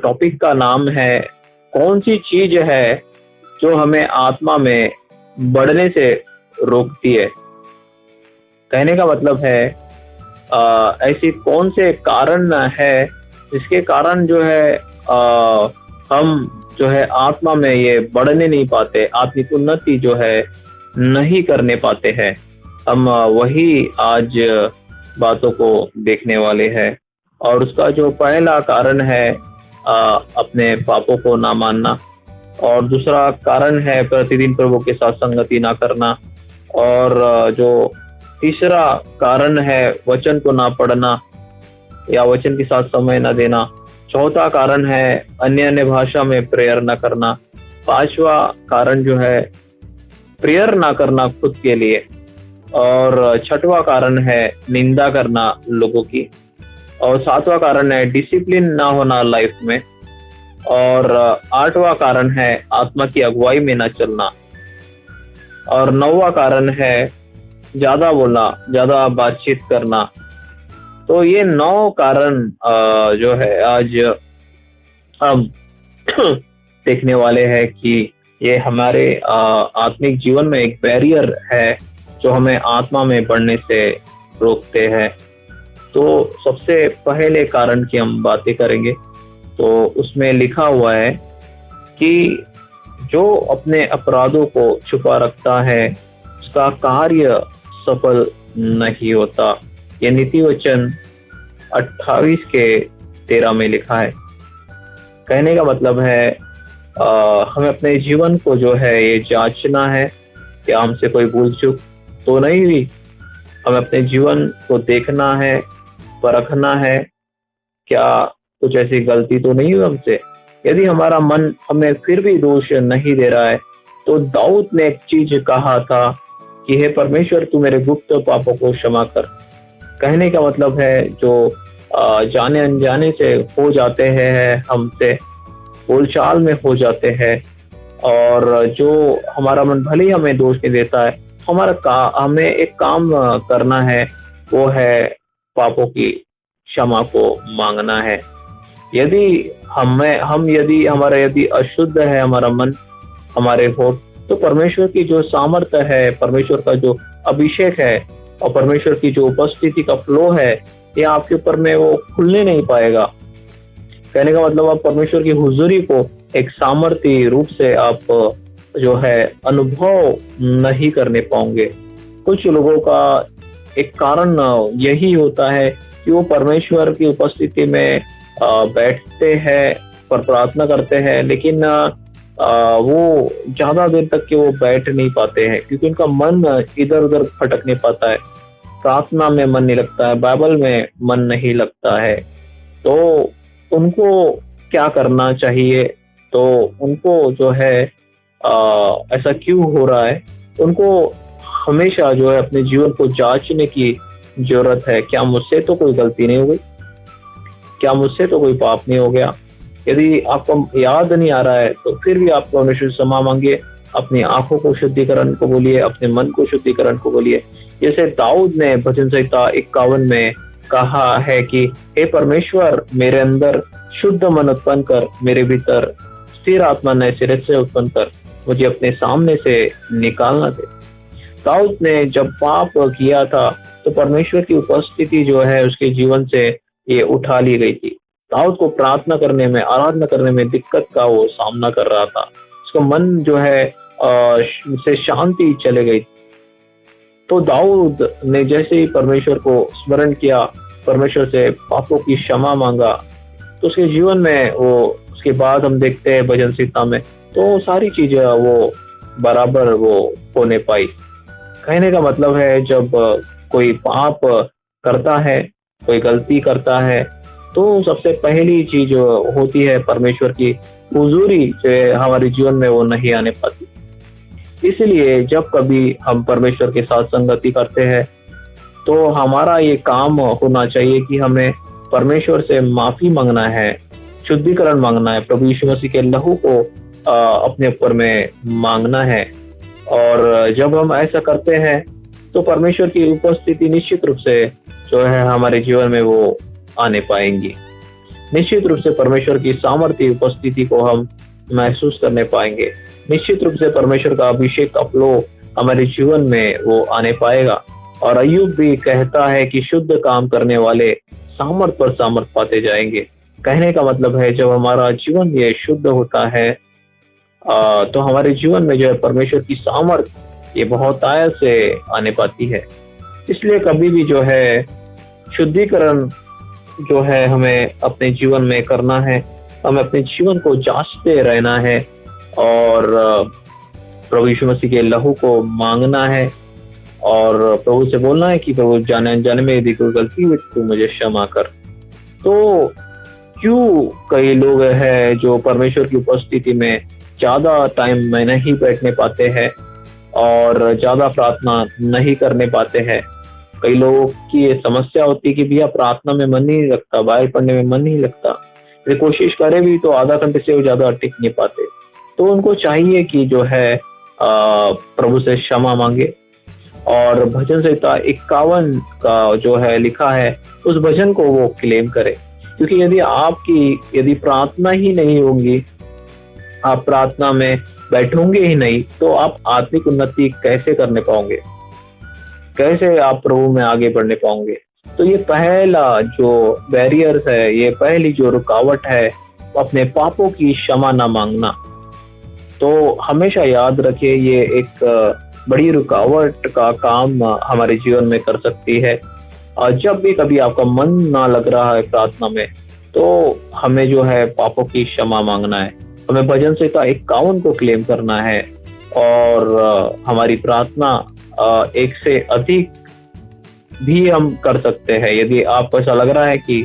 Topic का नाम है, कौन सी चीज है जो हमें आत्मा में बढ़ने से रोकती है। कहने का मतलब है ऐसी कौन से कारण है जिसके कारण जो है हम जो है आत्मा में ये बढ़ने नहीं पाते, आत्मिक उन्नति जो है नहीं करने पाते हैं। हम वही आज बातों को देखने वाले हैं। और उसका जो पहला कारण है अपने पापों को ना मानना, और दूसरा कारण है प्रतिदिन प्रभु के साथ संगति ना करना, और जो तीसरा कारण है वचन को ना पढ़ना या वचन के साथ समय ना देना। चौथा कारण है अन्य अन्य भाषा में प्रेयर ना करना। पांचवा कारण जो है प्रेयर ना करना खुद के लिए। और छठवां कारण है निंदा करना लोगों की। और सातवां कारण है डिसिप्लिन ना होना लाइफ में। और आठवां कारण है आत्मा की अगुवाई में ना चलना। और नौवां कारण है ज्यादा बोलना, ज्यादा बातचीत करना। तो ये 9 कारण जो है आज हम देखने वाले हैं कि ये हमारे आत्मिक जीवन में एक बैरियर है जो हमें आत्मा में बढ़ने से रोकते हैं। तो सबसे पहले कारण की हम बातें करेंगे। तो उसमें लिखा हुआ है कि जो अपने अपराधों को छुपा रखता है उसका कार्य सफल नहीं होता। ये नीति वचन 28:13 में लिखा है। कहने का मतलब है हमें अपने जीवन को जो है ये जांचना है, क्या हमसे कोई भूल चूक तो नहीं हुई। हमें अपने जीवन को देखना है, परखना है, क्या कुछ ऐसी गलती तो नहीं हुई हमसे। यदि हमारा मन हमें फिर भी दोष नहीं दे रहा है तो दाऊद ने एक चीज कहा था कि हे परमेश्वर तू मेरे गुप्त पापों को क्षमा कर। कहने का मतलब है जो जाने अनजाने से हो जाते हैं, हमसे बोलचाल में हो जाते हैं, और जो हमारा मन भले ही हमें दोष नहीं देता है, हमें एक काम करना है, वो है पापों की क्षमा को मांगना है। यदि यदि अशुद्ध है हमारा मन, हमारे होठ, तो परमेश्वर की जो सामर्थ्य है, परमेश्वर का जो अभिषेक है और परमेश्वर की जो उपस्थिति का फ्लो है, ये आपके ऊपर में वो खुलने नहीं पाएगा। कहने का मतलब आप परमेश्वर की हुजूरी को एक सामर्थ्य रूप से आप जो है अनुभव नहीं करने पाओगे। कुछ लोगों का एक कारण यही होता है कि वो परमेश्वर की उपस्थिति में बैठते हैं पर प्रार्थना करते हैं, लेकिन वो ज्यादा देर तक के वो बैठ नहीं पाते हैं क्योंकि उनका मन इधर उधर भटक नहीं पाता है। प्रार्थना में मन नहीं लगता है, बाइबल में मन नहीं लगता है। तो उनको क्या करना चाहिए? तो उनको जो है ऐसा क्यों हो रहा है, उनको हमेशा जो है अपने जीवन को जांचने की जरूरत है। क्या मुझसे तो कोई गलती नहीं हो गई? क्या मुझसे तो कोई पाप नहीं हो गया? यदि आपको याद नहीं आ रहा है तो फिर भी आप परमेश्वर से क्षमा मांगिए, अपनी आंखों को शुद्धिकरण को बोलिए, अपने मन को शुद्धिकरण को बोलिए। जैसे दाऊद ने भजन संहिता 51 में कहा है कि हे परमेश्वर मेरे अंदर शुद्ध मन उत्पन्न कर, मेरे भीतर स्थिर आत्मा नए सिरे से उत्पन्न कर, मुझे अपने सामने से निकालना दे। दाऊद ने जब पाप किया था तो परमेश्वर की उपस्थिति जो है उसके जीवन से ये उठा ली गई थी। दाऊद को प्रार्थना करने में, आराधना करने में दिक्कत का वो सामना कर रहा था। उसका मन जो है से शांति चले गई। तो दाऊद ने जैसे ही परमेश्वर को स्मरण किया, परमेश्वर से पापों की क्षमा मांगा, तो उसके जीवन में वो, उसके बाद हम देखते हैं भजन संहिता में, तो सारी चीजें वो बराबर वो होने पाई। कहने का मतलब है जब कोई पाप करता है, कोई गलती करता है, तो सबसे पहली चीज होती है परमेश्वर की हुजूरी जो हमारे जीवन में वो नहीं आने पाती। इसलिए जब कभी हम परमेश्वर के साथ संगति करते हैं तो हमारा ये काम होना चाहिए कि हमें परमेश्वर से माफी मांगना है, शुद्धिकरण मांगना है, प्रभु यीशु मसीह के लहू को अपने ऊपर में मांगना है। और जब हम ऐसा करते हैं तो परमेश्वर की उपस्थिति निश्चित रूप से जो है हमारे जीवन में वो आने पाएंगी। निश्चित रूप से परमेश्वर की सामर्थ्य उपस्थिति को हम महसूस करने पाएंगे। निश्चित रूप से परमेश्वर का अभिषेक का फ्लो हमारे जीवन में वो आने पाएगा। और अय्यूब भी कहता है कि शुद्ध काम करने वाले सामर्थ पर सामर्थ पाते जाएंगे। कहने का मतलब है जब हमारा जीवन ये शुद्ध होता है तो हमारे जीवन में जो है परमेश्वर की सामर्थ ये बहुत आयत से आने पाती है। इसलिए कभी भी जो है शुद्धिकरण जो है हमें अपने जीवन में करना है। हमें अपने जीवन को जांचते रहना है और प्रभु यीशु मसीह के लहू को मांगना है और प्रभु से बोलना है कि प्रभु जाने अनजाने में यदि कोई गलती हुई तो मुझे क्षमा कर। तो क्यों कई लोग हैं जो परमेश्वर की उपस्थिति में ज्यादा टाइम में नहीं बैठने पाते हैं और ज्यादा प्रार्थना नहीं करने पाते हैं। कई लोगों की ये समस्या होती है कि भैया प्रार्थना में मन नहीं लगता, बाइबल पढ़ने में मन नहीं लगता, वे कोशिश करें भी तो आधा घंटे से वो ज्यादा टिक नहीं पाते। तो उनको चाहिए कि जो है प्रभु से क्षमा मांगे और भजन संहिता 51 का जो है लिखा है उस भजन को वो क्लेम करे। क्योंकि यदि प्रार्थना ही नहीं होगी, आप प्रार्थना में बैठोगे ही नहीं, तो आप आत्मिक उन्नति कैसे करने पाओगे, कैसे आप प्रभु में आगे बढ़ने पाओगे। तो ये पहला जो बैरियर है, ये पहली जो रुकावट है, अपने पापों की क्षमा ना मांगना। तो हमेशा याद रखिए ये एक बड़ी रुकावट का काम हमारे जीवन में कर सकती है। और जब भी कभी आपका मन ना लग रहा है प्रार्थना में, तो हमें जो है पापों की क्षमा मांगना है। हमें भजन संहिता 51 को क्लेम करना है और हमारी प्रार्थना एक से अधिक भी हम कर सकते हैं। यदि आपको ऐसा लग रहा है कि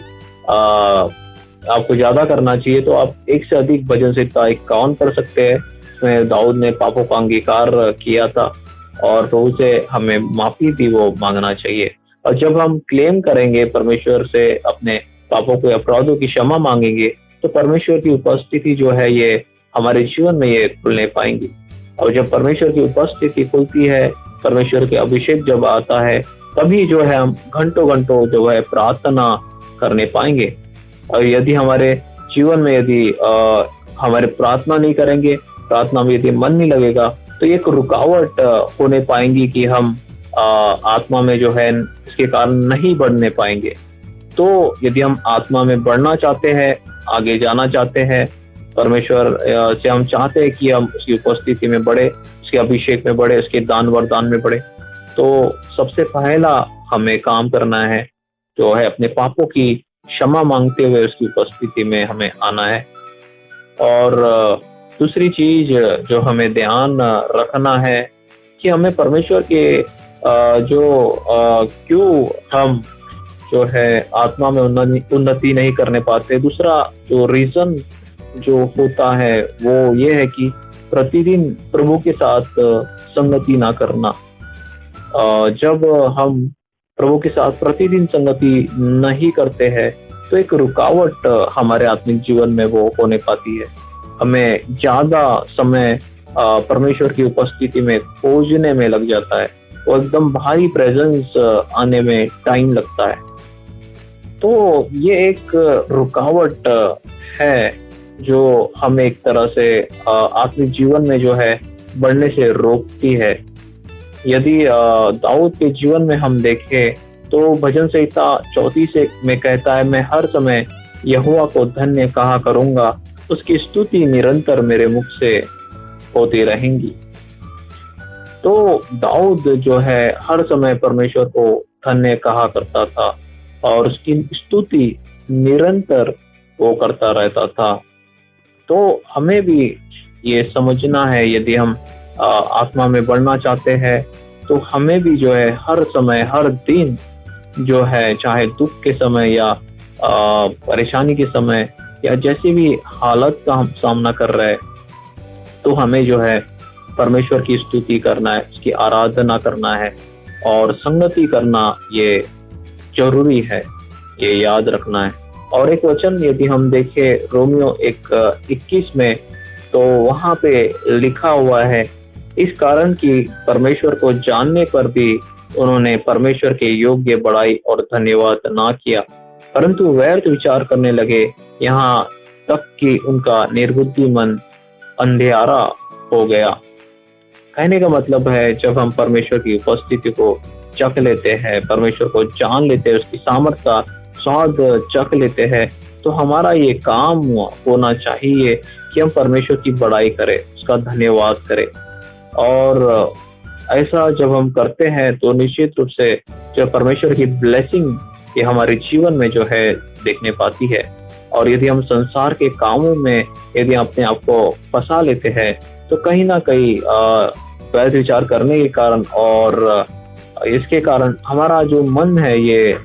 आपको ज्यादा करना चाहिए तो आप एक से अधिक भजन संहिता 51 पढ़ सकते हैं। उसमें दाऊद ने पापों का अंगीकार किया था और प्रभु से हमें माफी भी वो मांगना चाहिए। और जब हम क्लेम करेंगे परमेश्वर से अपने पापों के अपराधों की क्षमा मांगेंगे तो परमेश्वर की उपस्थिति जो है ये हमारे जीवन में ये खुलने पाएंगी। और जब परमेश्वर की उपस्थिति खुलती है, परमेश्वर के अभिषेक जब आता है, तभी जो है हम घंटों घंटों जो है प्रार्थना करने पाएंगे। और यदि हमारे जीवन में यदि हमारे प्रार्थना नहीं करेंगे, प्रार्थना में यदि मन नहीं लगेगा, तो एक रुकावट होने पाएंगी कि हम आत्मा में जो है इसके कारण नहीं बढ़ने पाएंगे। तो यदि हम आत्मा में बढ़ना चाहते हैं, आगे जाना चाहते हैं, परमेश्वर से हम चाहते हैं कि हम उसकी उपस्थिति में बढ़े, उसके अभिषेक में बढ़े, उसके दान वरदान में बढ़े, तो सबसे पहला हमें काम करना है जो है अपने पापों की क्षमा मांगते हुए उसकी उपस्थिति में हमें आना है। और दूसरी चीज जो हमें ध्यान रखना है कि हमें परमेश्वर के क्यों हम जो है आत्मा में उन्नति नहीं करने पाते, दूसरा जो रीजन जो होता है वो ये है कि प्रतिदिन प्रभु के साथ संगति ना करना। जब हम प्रभु के साथ प्रतिदिन संगति नहीं करते हैं तो एक रुकावट हमारे आत्मिक जीवन में वो होने पाती है। हमें ज्यादा समय परमेश्वर की उपस्थिति में खोजने में लग जाता है, वो एकदम भारी प्रेजेंस आने में टाइम लगता है। तो ये एक रुकावट है जो हमें एक तरह से आत्मिक जीवन में जो है बढ़ने से रोकती है। यदि दाऊद के जीवन में हम देखें तो भजन संहिता 34 में कहता है, मैं हर समय यहोवा को धन्य कहा करूंगा, उसकी स्तुति निरंतर मेरे मुख से होती रहेंगी। तो दाऊद जो है हर समय परमेश्वर को धन्य कहा करता था और उसकी स्तुति निरंतर वो करता रहता था। तो हमें भी ये समझना है, यदि हम आत्मा में बढ़ना चाहते हैं तो हमें भी जो है हर समय हर दिन जो है, चाहे दुख के समय या परेशानी के समय या जैसी भी हालत का हम सामना कर रहे हैं, तो हमें जो है परमेश्वर की स्तुति करना है, उसकी आराधना करना है और संगति करना ये जरूरी है, ये याद रखना है। और एक वचन यदि हम देखें रोमियो 1:21 में, तो वहां पे लिखा हुआ है, इस कारण कि परमेश्वर को जानने पर भी उन्होंने परमेश्वर के योग्य बड़ाई और धन्यवाद ना किया, परंतु व्यर्थ विचार करने लगे, यहाँ तक कि उनका निर्बुद्धि मन अंधियारा हो गया। कहने का मतलब है, जब हम परमेश्वर की उपस्थिति को चख लेते हैं, परमेश्वर को जान लेते हैं, उसकी सामर्थ का स्वाद चख लेते हैं, तो हमारा ये काम होना चाहिए कि हम परमेश्वर की बड़ाई करें, उसका धन्यवाद करें। और ऐसा जब हम करते हैं तो निश्चित रूप से जो परमेश्वर की ब्लेसिंग ये हमारे जीवन में जो है देखने पाती है। और यदि हम संसार के कामों में यदि अपने आप को फंसा लेते हैं, तो कहीं ना कहीं वैध विचार करने के कारण और इसके कारण हमारा जो मन है ये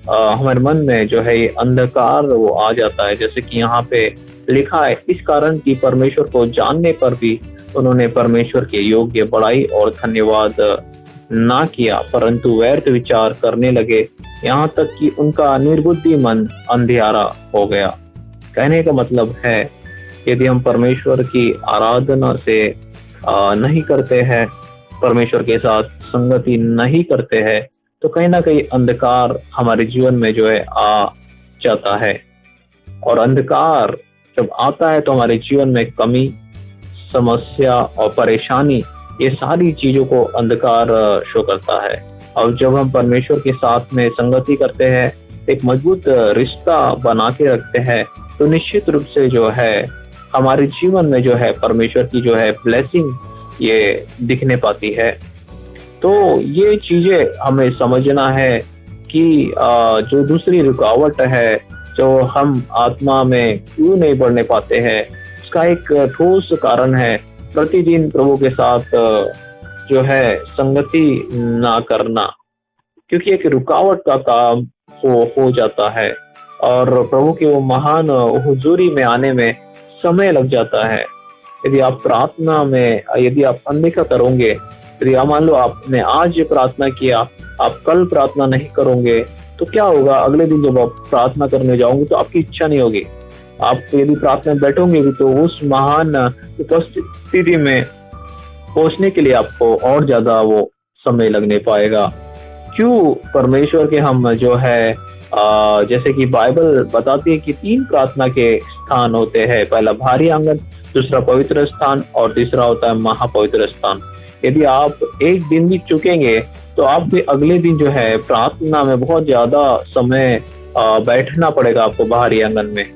हमारे मन में जो है ये अंधकार वो आ जाता है। जैसे कि यहाँ पे लिखा है, इस कारण कि परमेश्वर को जानने पर भी उन्होंने परमेश्वर के योग्य बड़ाई और धन्यवाद ना किया, परंतु व्यर्थ विचार करने लगे, यहाँ तक कि उनका निर्बुद्धि मन अंधियारा हो गया। कहने का मतलब है, यदि हम परमेश्वर की आराधना से नहीं करते हैं, परमेश्वर के साथ संगति नहीं करते हैं, तो कहीं ना कहीं अंधकार हमारे जीवन में जो है आ जाता है। और अंधकार जब आता है तो हमारे जीवन में कमी, समस्या और परेशानी, ये सारी चीजों को अंधकार शो करता है। और जब हम परमेश्वर के साथ में संगति करते हैं, एक मजबूत रिश्ता बना के रखते हैं, तो निश्चित रूप से जो है हमारे जीवन में जो है परमेश्वर की जो है ब्लेसिंग ये दिखने पाती है। तो ये चीजें हमें समझना है कि जो दूसरी रुकावट है, जो हम आत्मा में क्यों नहीं बढ़ने पाते हैं, उसका एक ठोस कारण है प्रतिदिन प्रभु के साथ जो है संगति ना करना। क्योंकि एक रुकावट का काम हो जाता है और प्रभु के वो महान हुजूरी में आने में समय लग जाता है। यदि आप प्रार्थना में यदि आप अनदेखा करोगे, यदि मान लो आपने आज ये प्रार्थना किया, आप कल प्रार्थना नहीं करोगे, तो क्या होगा? अगले दिन जब आप प्रार्थना करने जाओगे तो आपकी इच्छा नहीं होगी। आप यदि प्रार्थना बैठोगे भी तो उस महान उपस्थिति में पहुंचने के लिए आपको और ज्यादा वो समय लगने पाएगा। क्यों? परमेश्वर के हम जो है जैसे कि बाइबल बताती है कि 3 प्रार्थना के स्थान होते हैं। पहला भारी आंगन, दूसरा पवित्र स्थान और तीसरा होता है महापवित्र स्थान। यदि आप एक दिन भी चुकेंगे तो आप भी अगले दिन जो है प्रार्थना में बहुत ज्यादा समय बैठना पड़ेगा आपको बाहरी आंगन में।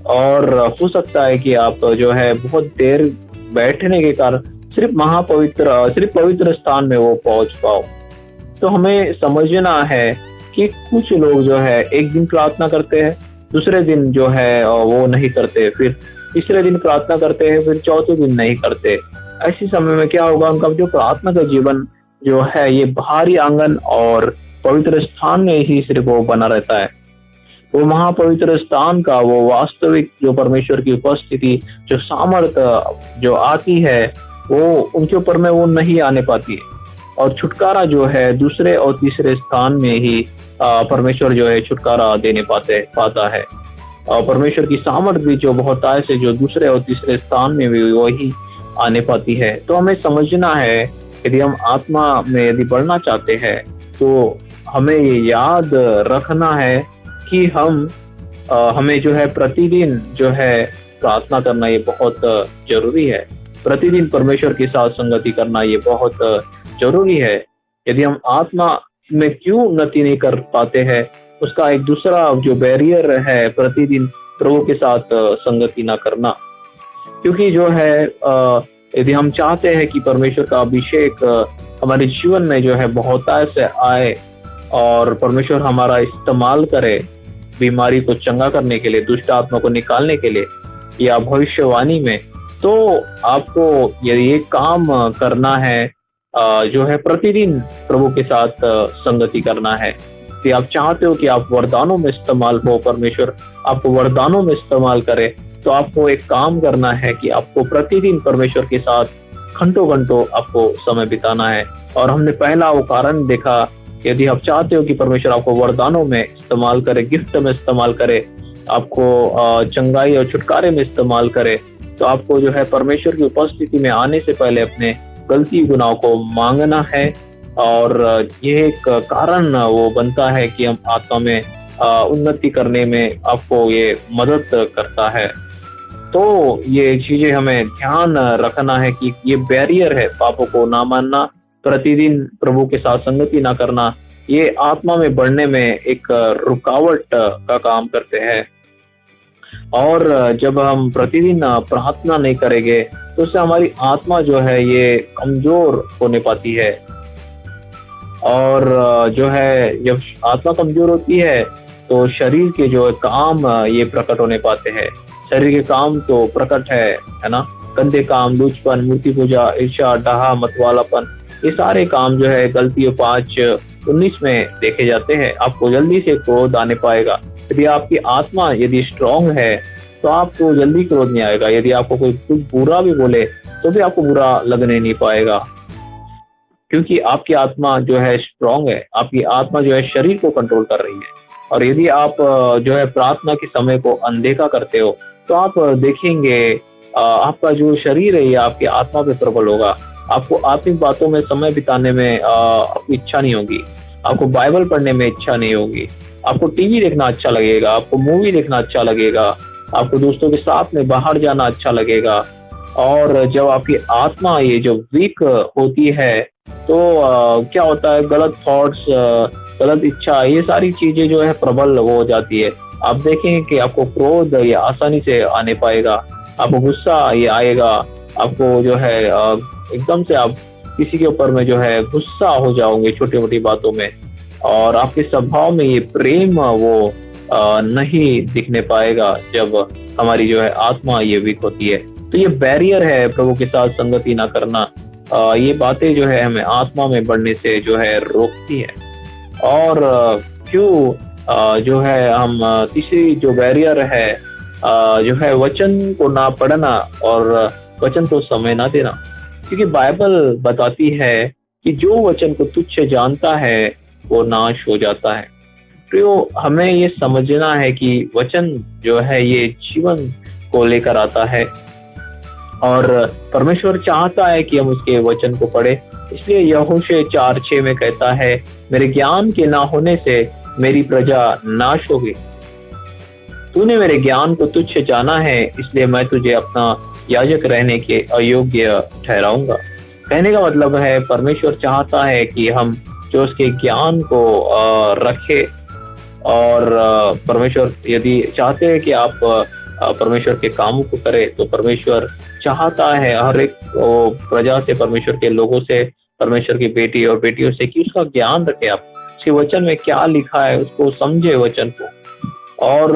और हो सकता है कि आप जो है बहुत देर बैठने के कारण सिर्फ पवित्र स्थान में वो पहुंच पाओ। तो हमें समझना है कि कुछ लोग जो है एक दिन प्रार्थना करते हैं, दूसरे दिन जो है वो नहीं करते, फिर तीसरे दिन प्रार्थना करते हैं, फिर चौथे दिन नहीं करते। ऐसे समय में क्या होगा? उनका जो प्रार्थना का जीवन जो है ये बाहरी आंगन और पवित्र स्थान में ही सिर्फ वो बना रहता है। वो महापवित्र स्थान का वो वास्तविक जो परमेश्वर की उपस्थिति, जो सामर्थ जो आती है, वो उनके ऊपर में वो नहीं आने पाती है। और छुटकारा जो है दूसरे और तीसरे स्थान में ही परमेश्वर जो है छुटकारा देने पाता है। और परमेश्वर की सामर्थ भी जो बहुत आय से जो दूसरे और तीसरे स्थान में भी वही आने पाती है। तो हमें समझना है, यदि हम आत्मा में यदि बढ़ना चाहते हैं तो हमें ये याद रखना है कि हमें जो है प्रतिदिन जो है प्रार्थना करना ये बहुत जरूरी है। प्रतिदिन परमेश्वर के साथ संगति करना ये बहुत जरूरी है। यदि हम आत्मा में क्यों उन्नति नहीं कर पाते हैं, उसका एक दूसरा जो बैरियर है प्रतिदिन प्रभु के साथ संगति ना करना। क्योंकि जो है यदि हम चाहते हैं कि परमेश्वर का अभिषेक हमारे जीवन में जो है बहुतायत से आए और परमेश्वर हमारा इस्तेमाल करे बीमारी को चंगा करने के लिए, दुष्ट आत्मा को निकालने के लिए या भविष्यवाणी में, तो आपको यदि ये काम करना है जो है प्रतिदिन प्रभु के साथ संगति करना है। कि आप चाहते हो कि आप वरदानों में इस्तेमाल हो, परमेश्वर आपको वरदानों में इस्तेमाल करे, तो आपको एक काम करना है कि आपको प्रतिदिन परमेश्वर के साथ घंटों आपको समय बिताना है। और हमने पहला वो कारण देखा, यदि आप चाहते हो कि परमेश्वर आपको वरदानों में इस्तेमाल करे, गिफ्ट में इस्तेमाल करे, आपको चंगाई और छुटकारे में इस्तेमाल करे, तो आपको जो है परमेश्वर की उपस्थिति में आने से पहले अपने गलती गुनाहों को मांगना है। और ये एक कारण वो बनता है कि हम आत्मा में उन्नति करने में आपको ये मदद करता है। तो ये चीजें हमें ध्यान रखना है कि ये बैरियर है, पापों को ना मानना, प्रतिदिन प्रभु के साथ संगति ना करना, ये आत्मा में बढ़ने में एक रुकावट का काम करते हैं। और जब हम प्रतिदिन प्रार्थना नहीं करेंगे तो उससे हमारी आत्मा जो है ये कमजोर होने पाती है। और जो है जब आत्मा कमजोर होती है तो शरीर के जो काम ये प्रकट होने पाते हैं। शरीर के काम तो प्रकट है ना, गंदे काम, लूचपन, मूर्ति पूजा, ईर्ष्या, डाहा, मतवालापन, ये सारे काम जो है गलतियों 5:19 में देखे जाते हैं। आपको जल्दी से क्रोध आने पाएगा। यदि आपकी आत्मा यदि स्ट्रांग है तो आपको जल्दी क्रोध नहीं आएगा। यदि आपको कोई कुछ बुरा भी बोले तो भी आपको बुरा लगने नहीं पाएगा, क्योंकि आपकी आत्मा जो है स्ट्रांग है। आपकी आत्मा जो है शरीर को कंट्रोल कर रही है। और यदि आप जो है प्रार्थना के समय को अनदेखा करते हो तो आप देखेंगे आपका जो शरीर है ये आपकी आत्मा पे प्रबल होगा। आपको आत्मिक बातों में समय बिताने में आपकी इच्छा नहीं होगी। आपको बाइबल पढ़ने में इच्छा नहीं होगी। आपको टीवी देखना अच्छा लगेगा, आपको मूवी देखना अच्छा लगेगा, आपको दोस्तों के साथ में बाहर जाना अच्छा लगेगा। और जब आपकी आत्मा ये जो वीक होती है तो क्या होता है, गलत थॉट्स, गलत इच्छा, ये सारी चीजें जो है प्रबल हो जाती है। आप देखेंगे कि आपको क्रोध ये आसानी से आने पाएगा, आपको गुस्सा ये आएगा, आपको जो है एकदम से आप किसी के ऊपर में जो है गुस्सा हो जाओगे छोटी मोटी बातों में। और आपके स्वभाव में ये प्रेम वो नहीं दिखने पाएगा जब हमारी जो है आत्मा ये वीक होती है। तो ये बैरियर है प्रभु के साथ संगति ना करना। ये बातें जो है हमें आत्मा में बढ़ने से जो है रोकती है। और क्यों जो है हम तीसरी जो बैरियर है जो है वचन को ना पढ़ना और वचन को समय ना देना। क्योंकि बाइबल बताती है कि जो वचन को तुच्छ जानता है वो नाश हो जाता है। तो हमें ये समझना है कि वचन जो है ये जीवन को लेकर आता है और परमेश्वर चाहता है कि हम उसके वचन को पढ़े। इसलिए यहोशू 4:6 में कहता है, मेरे ज्ञान के ना होने से मेरी प्रजा नाश होगी। तूने मेरे ज्ञान को तुच्छ जाना है, इसलिए मैं तुझे अपना याजक रहने के अयोग्य ठहराऊंगा। कहने का मतलब है परमेश्वर चाहता है कि हम जो उसके ज्ञान को रखे। और परमेश्वर यदि चाहते हैं कि आप परमेश्वर के कामों को करें तो परमेश्वर चाहता है हर एक प्रजा से, परमेश्वर के लोगों से, परमेश्वर की बेटी और बेटियों से कि उसका ज्ञान रखे। आप उसके वचन में क्या लिखा है उसको समझे वचन को। और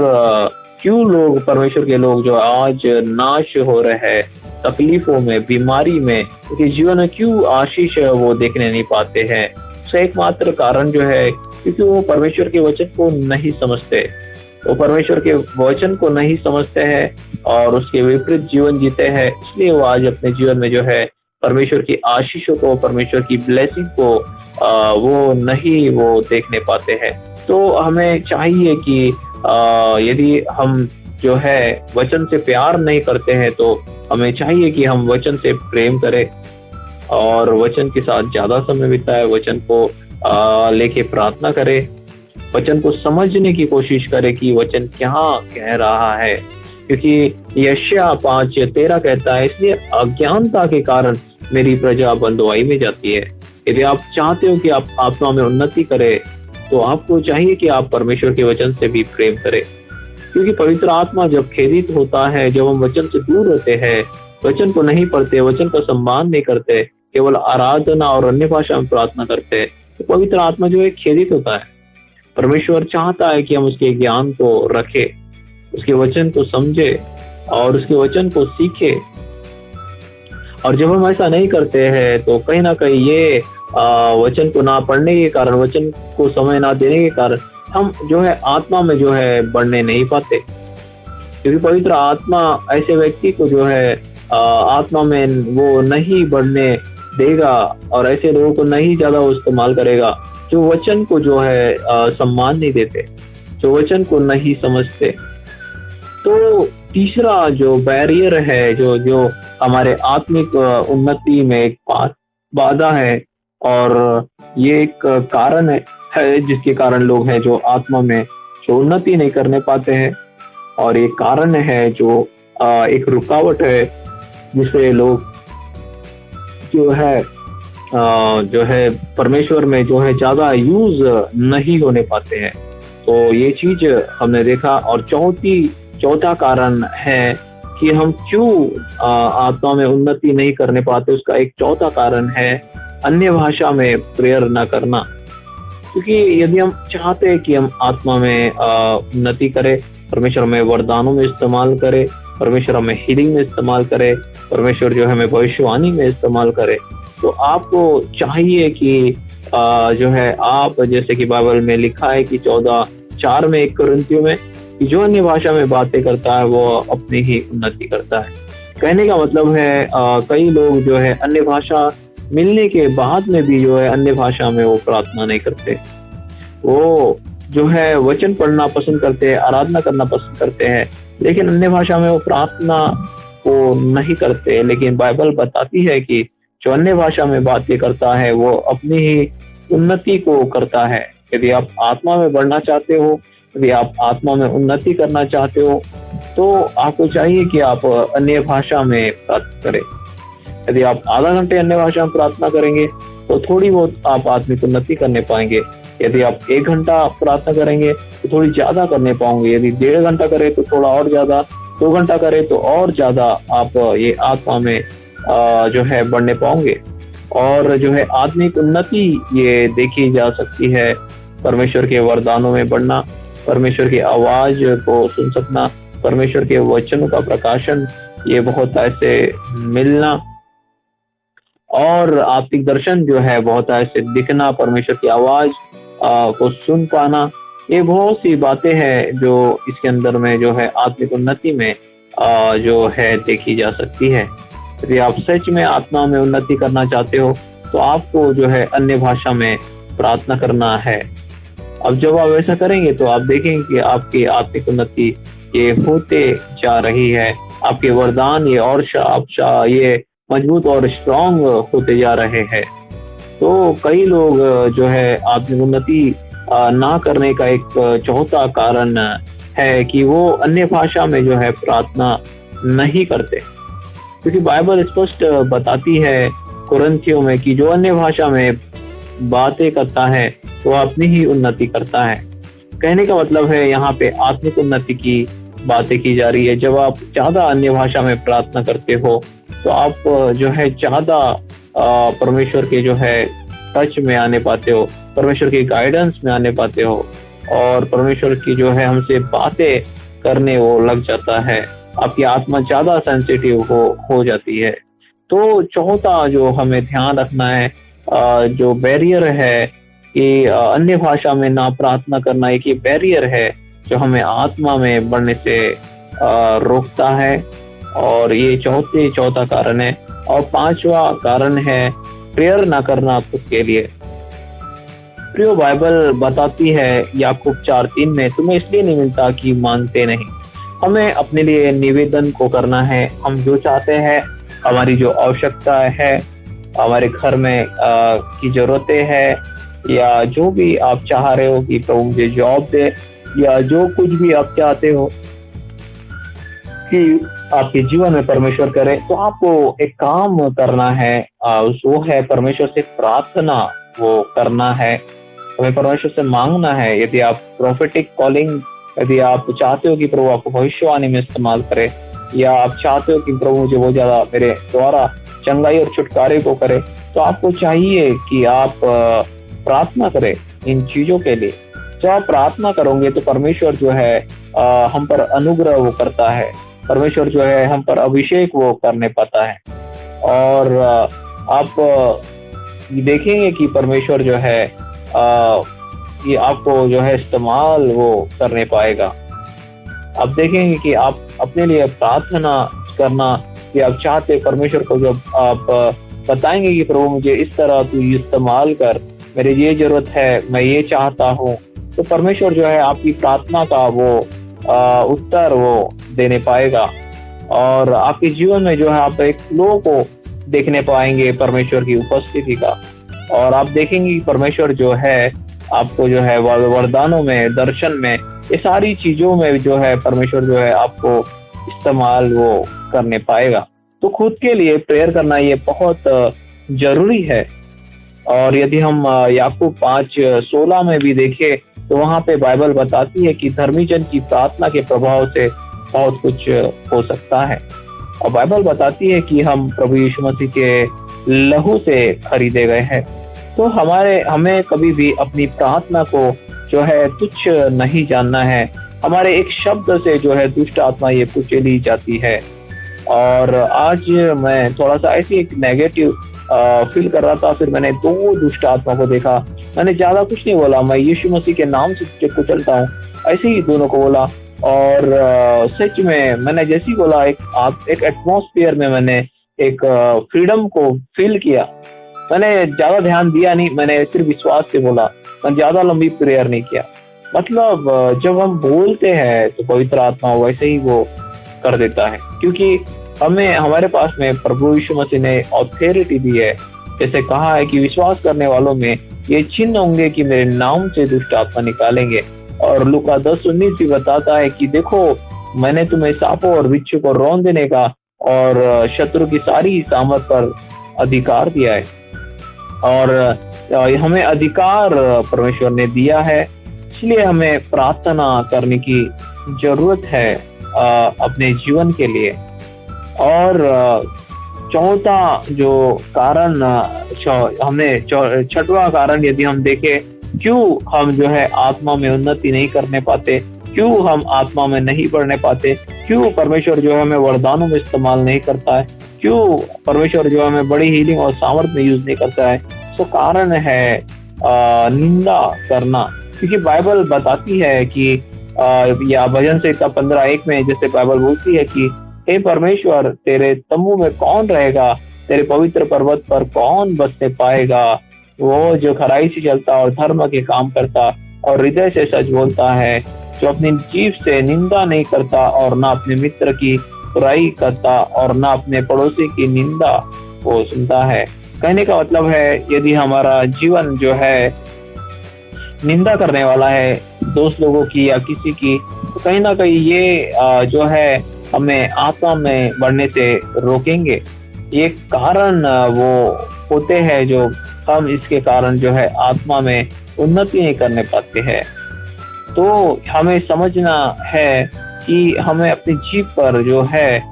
क्यों लोग, परमेश्वर के लोग जो आज नाश हो रहे हैं तकलीफों में, बीमारी में, उनके जीवन में क्यों आशीष वो देखने नहीं पाते हैं, उसका एकमात्र कारण जो है क्योंकि वो परमेश्वर के वचन को नहीं समझते। वो परमेश्वर के वचन को नहीं समझते हैं और उसके विपरीत जीवन जीते हैं। इसलिए वो आज अपने जीवन में जो है परमेश्वर की आशीषों को, परमेश्वर की ब्लेसिंग को वो नहीं वो देखने पाते हैं। तो हमें चाहिए कि यदि हम जो है वचन से प्यार नहीं करते हैं तो हमें चाहिए कि हम वचन से प्रेम करें और वचन के साथ ज्यादा समय बिताए, वचन को लेके प्रार्थना करें, वचन को समझने की कोशिश करें कि वचन क्या कह रहा है। क्योंकि यशायाह 5:13 कहता है, इसलिए अज्ञानता के कारण मेरी प्रजा बंधुआई में जाती है। यदि आप चाहते हो कि आप आत्मा में उन्नति करें तो आपको चाहिए कि आप परमेश्वर के वचन से भी प्रेम करें। क्योंकि पवित्र आत्मा जब खेदित होता है, जब हम वचन से दूर होते हैं, वचन को नहीं पढ़ते, वचन का सम्मान नहीं करते, केवल आराधना और अन्य भाषा में प्रार्थना करते हैं, तो पवित्र आत्मा जो है खेदित होता है। परमेश्वर चाहता है कि हम उसके ज्ञान को रखें, उसके वचन को समझे और उसके वचन को सीखे। और जब हम ऐसा नहीं करते हैं तो कहीं ना कहीं ये वचन को ना पढ़ने के कारण, वचन को समय ना देने के कारण हम जो है आत्मा में जो है बढ़ने नहीं पाते। क्योंकि पवित्र आत्मा ऐसे व्यक्ति को जो है आत्मा में वो नहीं बढ़ने देगा और ऐसे लोगों को नहीं ज्यादा इस्तेमाल करेगा जो वचन को जो है सम्मान नहीं देते, जो वचन को नहीं समझते। तो तीसरा जो बैरियर है, जो हमारे आत्मिक उन्नति में एक बाधा है और ये एक कारण है जिसके कारण लोग हैं जो आत्मा में जो उन्नति नहीं करने पाते हैं। और ये कारण है जो एक रुकावट है जिसे लोग जो है जो है परमेश्वर में जो है ज़्यादा यूज़ नहीं होने पाते हैं। तो ये चीज़ हमने देखा। और चौथा कारण है कि हम क्यों आत्मा में उन्नति नहीं करने पाते, उसका एक चौथा कारण है अन्य भाषा में प्रेयर न करना। क्योंकि यदि हम चाहते हैं कि हम आत्मा में उन्नति करें, परमेश्वर हमें वरदानों में इस्तेमाल करे, परमेश्वर हमें हीलिंग में इस्तेमाल करे, परमेश्वर जो हमें भविष्यवाणी में इस्तेमाल करे, तो आपको चाहिए कि जो है आप, जैसे कि बाइबल में लिखा है कि 14:4 में 1 कुरिन्थियों में, कि जो अन्य भाषा में बातें करता है वो अपनी ही उन्नति करता है। कहने का मतलब है कई लोग जो है अन्य भाषा मिलने के बाद में भी जो है अन्य भाषा में वो प्रार्थना नहीं करते। वो जो है वचन पढ़ना पसंद करते हैं, आराधना करना पसंद करते हैं, लेकिन अन्य भाषा में वो प्रार्थना को नहीं करते। लेकिन बाइबल बताती है कि जो अन्य भाषा में बातें करता है वो अपनी ही उन्नति को करता है। यदि आप आत्मा में बढ़ना चाहते हो, यदि आप आत्मा में उन्नति करना चाहते हो, तो आपको चाहिए कि आप अन्य भाषा में प्रार्थना करें। यदि आप आधा घंटे अन्य भाषा में प्रार्थना करेंगे तो थोड़ी बहुत आप आत्मिक उन्नति करने पाएंगे। यदि आप 1 घंटा प्रार्थना करेंगे तो थोड़ी ज्यादा करने पाओगे। यदि 1.5 घंटा करें तो थोड़ा और ज्यादा, 2 घंटा करें तो और ज्यादा आप ये आत्मा में जो है बढ़ने पाओगे। और जो है आत्मिक उन्नति ये देखी जा सकती है परमेश्वर के वरदानों में बढ़ना, परमेश्वर की आवाज को सुन सकना, परमेश्वर के वचनों का प्रकाशन, ये बहुत ऐसे मिलना, और आत्मिक दर्शन जो है बहुत ऐसे दिखना, परमेश्वर की आवाज को सुन पाना। ये बहुत सी बातें हैं जो इसके अंदर में जो है आत्मिक उन्नति में जो है देखी जा सकती है। यदि आप सच में आत्मा में उन्नति करना चाहते हो तो आपको जो है अन्य भाषा में प्रार्थना करना है। अब जब आप ऐसा करेंगे तो आप देखेंगे कि आपकी आत्मिक उन्नति ये होते जा रही है, आपके वरदान ये और ये मजबूत और स्ट्रांग होते जा रहे हैं। तो कई लोग जो है आत्मिक उन्नति ना करने का एक चौथा कारण है कि वो अन्य भाषा में जो है प्रार्थना नहीं करते। क्योंकि बाइबल स्पष्ट बताती है कुरिन्थियों में कि जो अन्य भाषा में बातें करता है वो अपनी ही उन्नति करता है। कहने का मतलब है यहाँ पे आत्मिक उन्नति की बातें की जा रही है। जब आप ज्यादा अन्य भाषा में प्रार्थना करते हो तो आप जो है ज्यादा परमेश्वर के जो है टच में आने पाते हो, परमेश्वर के गाइडेंस में आने पाते हो, और परमेश्वर की जो है हमसे बातें करने वो लग जाता है। आपकी आत्मा ज्यादा सेंसिटिव हो जाती है। तो चौथा जो हमें ध्यान रखना है, जो बैरियर है कि अन्य भाषा में ना प्रार्थना करना, एक ये बैरियर है जो हमें आत्मा में बढ़ने से रोकता है। और ये चौथा कारण है। और 5वां कारण है प्रेयर ना करना खुद के लिए। प्रियो, बाइबल बताती है याकूब 4:3 में, तुम्हें इसलिए नहीं मिलता कि मांगते नहीं। हमें अपने लिए निवेदन को करना है। हम जो चाहते हैं, हमारी जो आवश्यकता है, हमारे घर में की जरूरतें हैं, या जो भी आप चाह रहे हो कि प्रभु मुझे जॉब दे, या जो कुछ भी आप चाहते हो कि आपके जीवन में परमेश्वर करे, तो आपको एक काम करना है, वो है परमेश्वर से प्रार्थना वो करना है, हमें परमेश्वर से मांगना है। यदि आप प्रोफेटिक कॉलिंग, यदि आप चाहते हो कि प्रभु आपको भविष्यवाणी में इस्तेमाल करे, या आप चाहते हो कि प्रभु मुझे वो ज्यादा मेरे द्वारा चंगाई और छुटकारे को करे, तो आपको चाहिए कि आप प्रार्थना करें इन चीजों के लिए। जब आप प्रार्थना करोगे तो परमेश्वर जो है हम पर अनुग्रह वो करता है, परमेश्वर जो है हम पर अभिषेक वो करने पाता है। और आप देखेंगे कि परमेश्वर जो है ये आपको जो है इस्तेमाल वो करने पाएगा। आप देखेंगे कि आप अपने लिए प्रार्थना करना कि आप चाहते परमेश्वर को, जब आप बताएंगे कि प्रभु मुझे इस तरह तू इस्तेमाल कर, मेरी ये जरूरत है, मैं ये चाहता हूँ, तो परमेश्वर जो है आपकी प्रार्थना का वो उत्तर वो देने पाएगा। और आपके जीवन में जो है आप एक फ्लो को देखने पाएंगे परमेश्वर की उपस्थिति का। और आप देखेंगे कि परमेश्वर जो है आपको जो है वरदानों में, दर्शन में ये सारी चीज़ों में जो है परमेश्वर जो है आपको इस्तेमाल वो करने पाएगा। तो खुद के लिए प्रेयर करना ये बहुत ज़रूरी है। और यदि हम याकूब 5:16 में भी देखें, तो वहाँ पे बाइबल बताती है कि धर्मी जन की प्रार्थना के प्रभाव से बहुत कुछ हो सकता है। और बाइबल बताती है कि हम प्रभु यीशु मसीह के लहू से खरीदे गए हैं। तो हमें कभी भी अपनी प्रार्थना को जो है तुच्छ नहीं जानना है। हमारे एक शब्द से जो है दुष्ट आत्मा ये कुचली जाती है। और आज मैं थोड़ा-सा ऐसी एक नेगेटिव फ़ील कर रहा था, फिर मैंने 2 दुष्ट आत्मा को देखा। मैंने ज़्यादा कुछ नहीं बोला, मैं यीशु मसीह के नाम से तुझे कुचलता हूँ, ऐसे ही दोनों को बोला। और सच में मैंने जैसे ही बोला एक एटमॉस्फेयर में मैंने एक फ्रीडम को फ़ील किया। मैंने ज़्यादा ध्यान दिया नहीं, मैंने सिर्फ़ विश्वास से बोला, मैंने ज़्यादा लंबी प्रेयर नहीं किया। मतलब जब हम बोलते हैं तो पवित्र आत्मा वैसे ही वो कर देता है, क्योंकि हमारे पास में प्रभु यीशु मसीह ने ऑथोरिटी दी है। जैसे कहा है कि विश्वास करने वालों में ये चिन्ह होंगे कि मेरे नाम से दुष्ट आत्मा निकालेंगे। और लूका 10:19 भी बताता है कि देखो, मैंने तुम्हें सांपों और बिच्छू को रौंद देने का और शत्रु की सारी सामर्थ पर अधिकार दिया है। और हमें अधिकार परमेश्वर ने दिया है, इसलिए हमें प्रार्थना करने की जरूरत है अपने जीवन के लिए। और चौथा जो कारण हमने छठवां कारण यदि हम देखें, क्यों हम जो है आत्मा में उन्नति नहीं करने पाते, क्यों हम आत्मा में नहीं बढ़ने पाते, क्यों परमेश्वर जो है हमें वरदानों में इस्तेमाल नहीं करता है, क्यों परमेश्वर जो हमें बड़ी हीलिंग और सामर्थ में यूज नहीं करता है। तो कारण है निंदा करना। क्योंकि बाइबल बताती है कि या भजन संहिता 15:1 में जैसे बाइबल बोलती है कि हे परमेश्वर, तेरे तम्बू में कौन रहेगा, तेरे पवित्र पर्वत पर कौन बसने पाएगा। वो जो खराई से चलता और धर्म के काम करता और हृदय से सच बोलता है, जो अपनी जीभ से निंदा नहीं करता और ना अपने मित्र की बुराई करता और ना अपने पड़ोसी की निंदा को सुनता है। कहने का मतलब है, यदि हमारा जीवन जो है निंदा करने वाला है दोस्त लोगों की या किसी की, तो कहीं ना कहीं ये जो है हमें आत्मा में बढ़ने से रोकेंगे। ये कारण वो होते हैं जो हम इसके कारण जो है आत्मा में उन्नति नहीं करने पाते हैं। तो हमें समझना है कि हमें अपनी जीभ पर जो है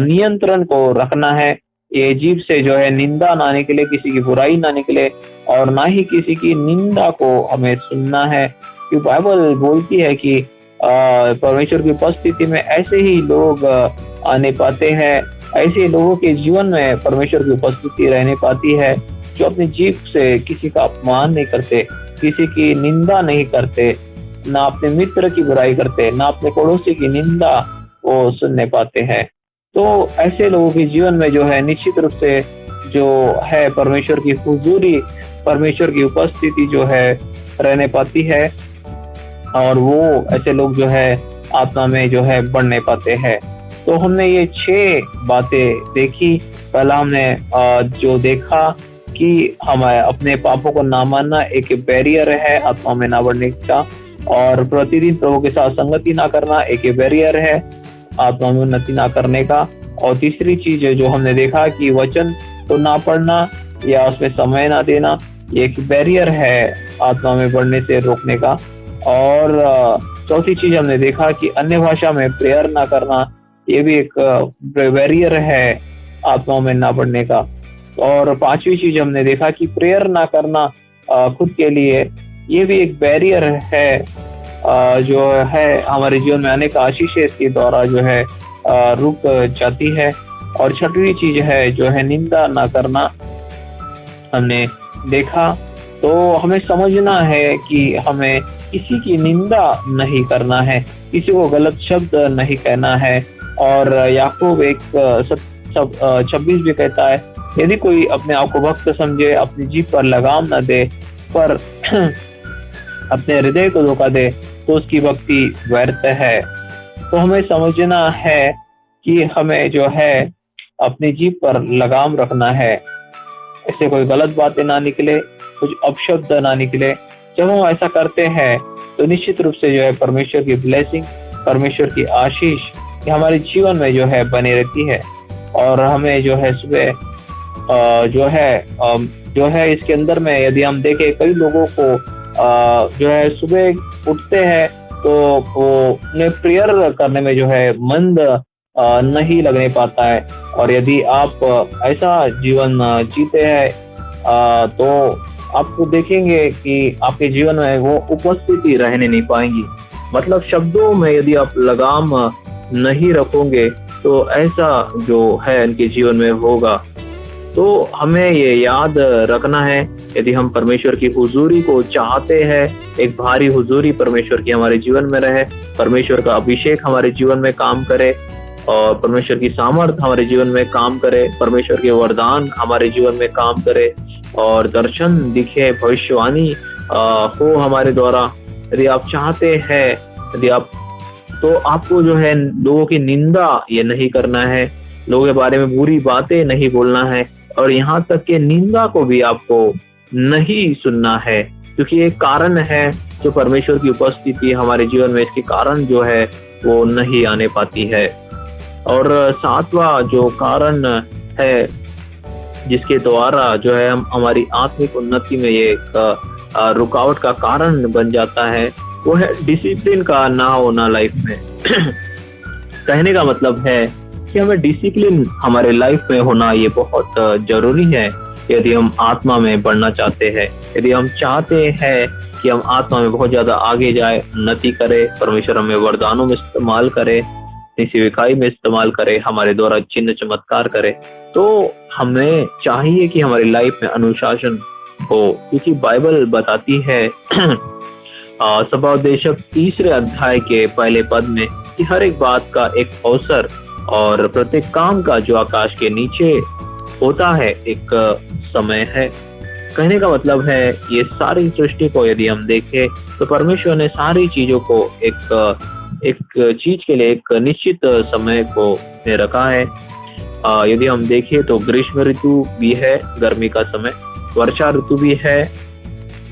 नियंत्रण को रखना है। ये जीभ से जो है निंदा ना निकले, किसी की बुराई ना निकले और ना ही किसी की निंदा को हमें सुनना है। क्योंकि बाइबल बोलती है कि परमेश्वर की उपस्थिति में ऐसे ही लोग आने पाते हैं, ऐसे लोगों के जीवन में परमेश्वर की उपस्थिति रहने पाती है जो अपनी जीभ से किसी का अपमान नहीं करते, किसी की निंदा नहीं करते, ना अपने मित्र की बुराई करते, ना अपने पड़ोसी की निंदा वो सुनने पाते हैं। तो ऐसे लोगों के जीवन में जो है निश्चित रूप से जो है परमेश्वर की हुजूरी, परमेश्वर की उपस्थिति जो है रहने पाती है और वो ऐसे लोग जो है आत्मा में जो है बढ़ने पाते हैं। तो हमने ये 6 बातें देखी। पहला हमने जो देखा कि हमें अपने पापों को ना मानना एक बैरियर है आत्मा में ना बढ़ने का, और प्रतिदिन प्रभु के साथ संगति ना करना एक बैरियर है आत्मा में उन्नति ना करने का। और तीसरी चीज जो हमने देखा कि वचन को ना पढ़ना या उसमें समय ना देना, ये एक बैरियर है आत्मा में बढ़ने से रोकने का। और चौथी चीज हमने देखा कि अन्य भाषा में प्रेयर ना करना, ये भी एक बैरियर है आत्मा में ना बढ़ने का। और पांचवी चीज हमने देखा कि प्रेयर ना करना खुद के लिए, ये भी एक बैरियर है जो है हमारे जीवन में अनेक आशीषें के द्वारा जो है रुक जाती है। और छठवीं चीज है जो है निंदा ना करना, हमने देखा। तो हमें समझना है कि हमें किसी की निंदा नहीं करना है, किसी को गलत शब्द नहीं कहना है। और याकूब 1:26 भी कहता है, यदि कोई अपने आप को भक्त समझे, अपनी जीभ पर लगाम न दे, पर अपने हृदय को धोखा दे, तो उसकी भक्ति व्यर्थ है। तो हमें समझना है कि हमें जो है अपनी जीभ पर लगाम रखना है, ऐसे कोई गलत बातें ना निकले, कुछ अपशब्द ना निकले। जब हम ऐसा करते हैं तो निश्चित रूप से जो है परमेश्वर की ब्लेसिंग, परमेश्वर की आशीष ये हमारे जीवन में जो है बनी रहती है। और हमें जो है सुबह जो है इसके अंदर में यदि हम देखें, कई लोगों को जो है सुबह उठते हैं तो वो उन्हें प्रेयर करने में जो है मन नहीं लगने पाता है। और यदि आप ऐसा जीवन जीते हैं तो आपको देखेंगे कि आपके जीवन में वो उपस्थिति रहने नहीं पाएंगी। मतलब शब्दों में यदि आप लगाम नहीं रखोगे तो ऐसा जो है इनके जीवन में होगा। तो हमें ये याद रखना है, यदि हम परमेश्वर की हुजूरी को चाहते हैं, एक भारी हुजूरी परमेश्वर की हमारे जीवन में रहे, परमेश्वर का अभिषेक हमारे जीवन में काम करे और परमेश्वर की सामर्थ हमारे जीवन में काम करे, परमेश्वर के वरदान हमारे जीवन में काम करे और दर्शन दिखे, भविष्यवाणी हो हमारे द्वारा। यदि आप चाहते हैं, यदि आप तो आपको जो है लोगों की निंदा ये नहीं करना है, लोगों के बारे में बुरी बातें नहीं बोलना है और यहाँ तक कि निंदा को भी आपको नहीं सुनना है, क्योंकि एक कारण है जो परमेश्वर की उपस्थिति हमारे जीवन में, इसके कारण जो है वो नहीं आने पाती है। और सातवां जो कारण है जिसके द्वारा जो है हम हमारी आत्मिक उन्नति में ये एक रुकावट का कारण बन जाता है, वो है डिसिप्लिन का ना होना लाइफ में। कहने का मतलब है कि हमें डिसिप्लिन हमारे लाइफ में होना ये बहुत जरूरी है यदि हम आत्मा में बढ़ना चाहते हैं। यदि हम चाहते हैं कि हम आत्मा में बहुत ज्यादा आगे जाए, उन्नति करे, परमेश्वर हमें वरदानों में इस्तेमाल करे, सेविकाई में इस्तेमाल करे, हमारे द्वारा चिन्ह चमत्कार करे, तो हमें चाहिए कि हमारी लाइफ में अनुशासन हो। क्योंकि बाइबल बताती है सभाउपदेशक 3 अध्याय के पहले पद में कि हर एक बात का एक अवसर और प्रत्येक काम का जो आकाश के नीचे होता है एक समय है। कहने का मतलब है ये सारी सृष्टि को यदि हम देखें तो परमेश्वर ने सारी चीजों को एक चीज के लिए एक निश्चित समय को में रखा है। यदि हम देखें तो ग्रीष्म ऋतु भी है, गर्मी का समय, वर्षा ऋतु भी है,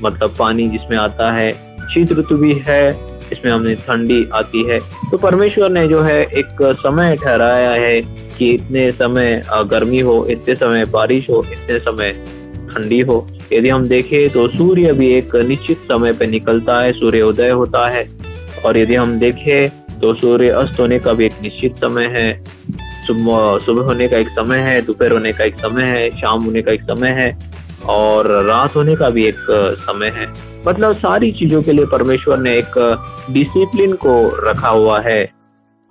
मतलब पानी जिसमें आता है, शीत ऋतु भी है, इसमें हमें ठंडी आती है। तो परमेश्वर ने जो है एक समय ठहराया है कि इतने समय गर्मी हो, इतने समय बारिश हो, इतने समय ठंडी हो। यदि हम देखें तो सूर्य भी एक निश्चित समय पे निकलता है, सूर्योदय होता है। और यदि हम देखें तो सूर्य अस्त होने का भी एक निश्चित समय है, सुबह होने का एक समय है, दोपहर होने का एक समय है, शाम होने का एक समय है और रात होने का भी एक समय है। मतलब सारी चीजों के लिए परमेश्वर ने एक डिसिप्लिन को रखा हुआ है।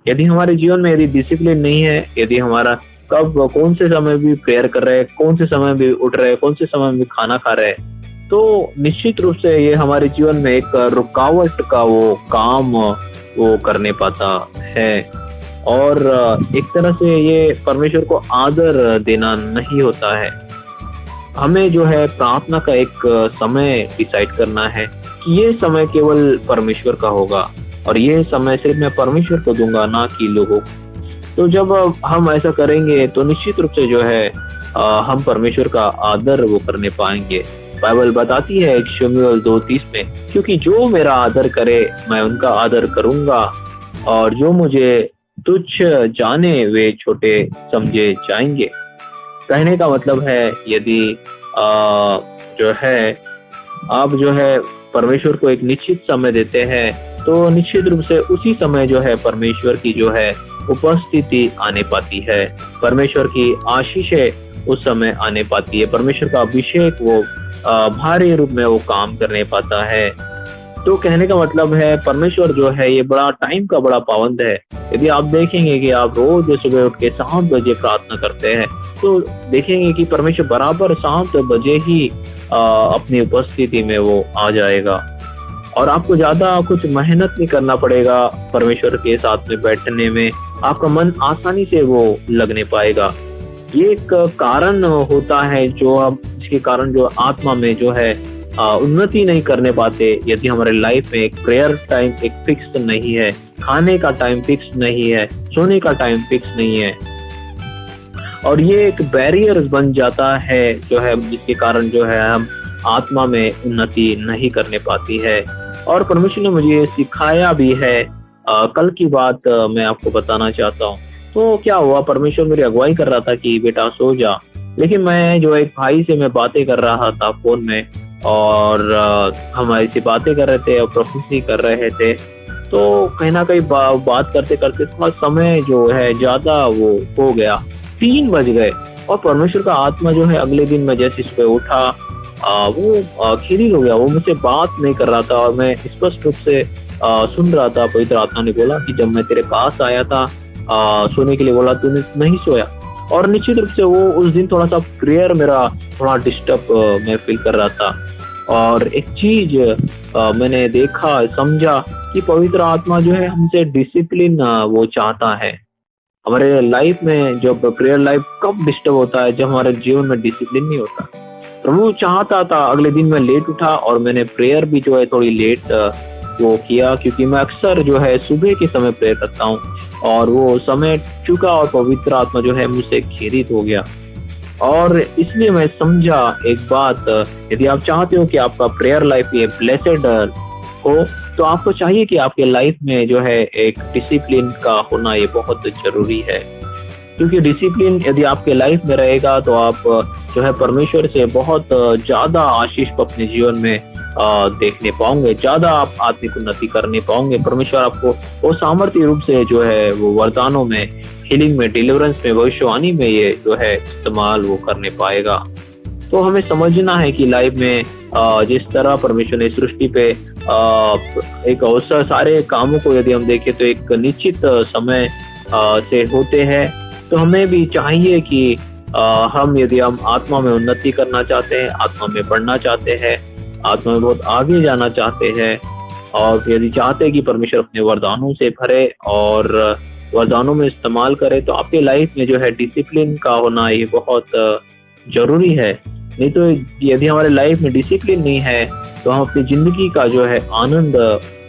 यदि हमारे जीवन में यदि डिसिप्लिन नहीं है, यदि हमारा कब कौन से समय भी प्रेयर कर रहे हैं, कौन से समय भी उठ रहे हैं, कौन से समय भी खाना खा रहे हैं, तो निश्चित रूप से ये हमारे जीवन में एक रुकावट का वो काम वो करने पाता है। और एक तरह से ये परमेश्वर को आदर देना नहीं होता है। हमें जो है प्रार्थना का एक समय डिसाइड करना है कि ये समय केवल परमेश्वर का होगा और ये समय सिर्फ मैं परमेश्वर को दूंगा, ना कि लोगों को। तो जब हम ऐसा करेंगे तो निश्चित रूप से जो है हम परमेश्वर का आदर वो करने पाएंगे। बाइबल बताती है शमूएल 2:30 में, क्योंकि जो मेरा आदर करे मैं उनका आदर करूंगा और जो मुझे तुच्छ जाने वे छोटे समझे जाएंगे। कहने का मतलब है यदि जो है आप जो है परमेश्वर को एक निश्चित समय देते हैं तो निश्चित रूप से उसी समय जो है परमेश्वर की जो है उपस्थिति आने पाती है, परमेश्वर की आशीषें उस समय आने पाती है, परमेश्वर का अभिषेक वो भारी रूप में वो काम करने पाता है। तो कहने का मतलब है परमेश्वर जो है ये बड़ा टाइम का बड़ा पाबंद है। यदि आप देखेंगे कि आप रोज सुबह उठ के 7 बजे प्रार्थना करते हैं तो देखेंगे कि परमेश्वर बराबर 7 बजे ही अपनी उपस्थिति में वो आ जाएगा और आपको ज्यादा कुछ मेहनत नहीं करना पड़ेगा परमेश्वर के साथ में बैठने में, आपका मन आसानी से वो लगने पाएगा। ये एक कारण होता है जो हम जिसके कारण जो आत्मा में जो है उन्नति नहीं करने पाते। यदि हमारे लाइफ में एक प्रेयर टाइम एक फिक्स नहीं है, खाने का टाइम फिक्स नहीं है, सोने का टाइम फिक्स नहीं है, और ये एक बैरियर बन जाता है जो है जिसके कारण जो है हम आत्मा में उन्नति नहीं करने पाती है। और परमेश्वर ने मुझे ये सिखाया भी है। कल की बात मैं आपको बताना चाहता हूँ। तो क्या हुआ, परमेश्वर मेरी अगुवाई कर रहा था कि बेटा सो जा, लेकिन मैं जो एक भाई से मैं बातें कर रहा था फ़ोन में, और हम ऐसी बातें कर रहे थे और प्रोफेसी कर रहे थे। तो कहीं न कहीं बात करते-करते थोड़ा समय जो है ज़्यादा वो हो गया, 3 बज गए, और परमेश्वर का आत्मा जो है अगले दिन मैं जैसे सुबह उठा, वो खिन्न हो गया, वो मुझसे बात नहीं कर रहा था, और मैं स्पष्ट रूप से सुन रहा था। पवित्र आत्मा ने बोला कि जब मैं तेरे पास आया था, सोने के लिए बोला, तूने नहीं सोया। और निश्चित रूप से वो उस दिन थोड़ा-सा प्रेयर मेरा थोड़ा डिस्टर्ब मैं फ़ील कर रहा था। और एक चीज़ मैंने देखा, समझा कि पवित्र आत्मा जो है हमसे डिसिप्लिन वो चाहता है। हमारे लाइफ में जब प्रेयर लाइफ कब डिस्टर्ब होता है, जब हमारे जीवन में डिसिप्लिन नहीं होता। प्रभु चाहता था, अगले दिन मैं लेट उठा और मैंने प्रेयर भी जो है थोड़ी लेट वो किया, क्योंकि मैं अक्सर जो है सुबह के समय प्रेयर करता हूँ, और वो समय चूका और पवित्र आत्मा जो है मुझसे खेदित हो गया। और इसलिए मैं समझा एक बात, यदि आप चाहते हो कि आपका प्रेयर लाइफ ये ब्लेसेड हो, तो आपको चाहिए कि आपके लाइफ में जो है एक डिसिप्लिन का होना ये बहुत ज़रूरी है। क्योंकि डिसिप्लिन यदि आपके लाइफ में रहेगा, तो आप जो है परमेश्वर से बहुत ज़्यादा आशीष को अपने जीवन में देखने पाओगे, ज़्यादा आप आत्मिक उन्नति करने पाओगे। परमेश्वर आपको वो सामर्थ्य रूप से जो है वो वरदानों में, हीलिंग में, डिलीवरेंस में, भविष्यवाणी में ये जो है इस्तेमाल वो करने पाएगा। तो हमें समझना है कि लाइफ में जिस तरह परमेश्वर ने सृष्टि पे एक अवसर, सारे कामों को यदि हम देखें तो एक निश्चित समय से होते हैं, तो हमें भी चाहिए कि हम यदि हम आत्मा में उन्नति करना चाहते हैं, आत्मा में बढ़ना चाहते हैं, आत्मा में बहुत आगे जाना चाहते हैं, और यदि चाहते हैं कि परमेश्वर अपने वरदानों से भरे और वरदानों में इस्तेमाल करे, तो आपके लाइफ में जो है डिसिप्लिन का होना ये बहुत जरूरी है। नहीं तो यदि हमारे लाइफ में डिसिप्लिन नहीं है, तो हम अपनी जिंदगी का जो है आनंद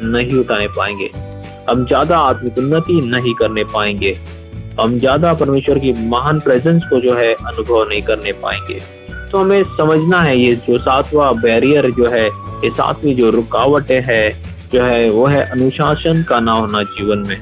नहीं उठाने पाएंगे, हम ज्यादा आत्मिक उन्नति नहीं करने पाएंगे, हम ज्यादा परमेश्वर की महान प्रेजेंस को जो है अनुभव नहीं करने पाएंगे। तो हमें समझना है ये जो 7वां बैरियर जो है, ये 7वीं जो रुकावटें है जो है, वो है अनुशासन का ना होना जीवन में।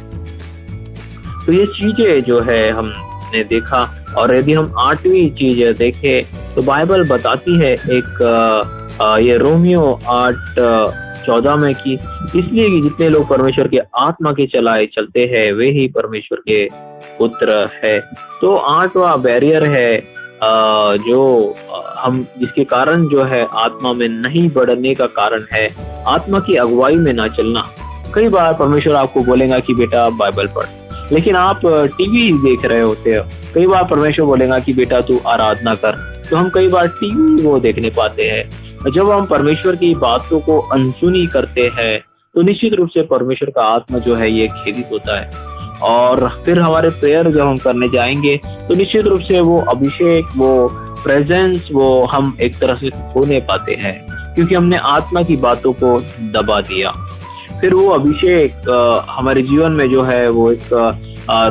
तो ये चीजें जो है हमने देखा। और यदि हम 8वीं चीज देखें, तो बाइबल बताती है एक ये रोमियो 8:14 में कि इसलिए कि जितने लोग परमेश्वर के आत्मा के चलाए चलते हैं, वे ही परमेश्वर के पुत्र है। तो 8वां बैरियर है जो हम जिसके कारण जो है आत्मा में नहीं बढ़ने का कारण है आत्मा की अगुवाई में ना चलना। कई बार परमेश्वर आपको बोलेगा कि बेटा बाइबल पढ़, लेकिन आप टीवी देख रहे होते हो। कई बार परमेश्वर बोलेगा कि बेटा तू आराधना कर, तो हम कई बार टीवी वो देखने पाते हैं। जब हम परमेश्वर की बातों को अनसुनी करते हैं, तो निश्चित रूप से परमेश्वर का आत्मा जो है ये खेदित होता है। और फिर हमारे प्रेयर जब हम करने जाएंगे, तो निश्चित रूप से वो अभिषेक, वो प्रेजेंस, वो हम एक तरह से खो नहीं पाते हैं, क्योंकि हमने आत्मा की बातों को दबा दिया। फिर वो अभिषेक हमारे जीवन में जो है वो एक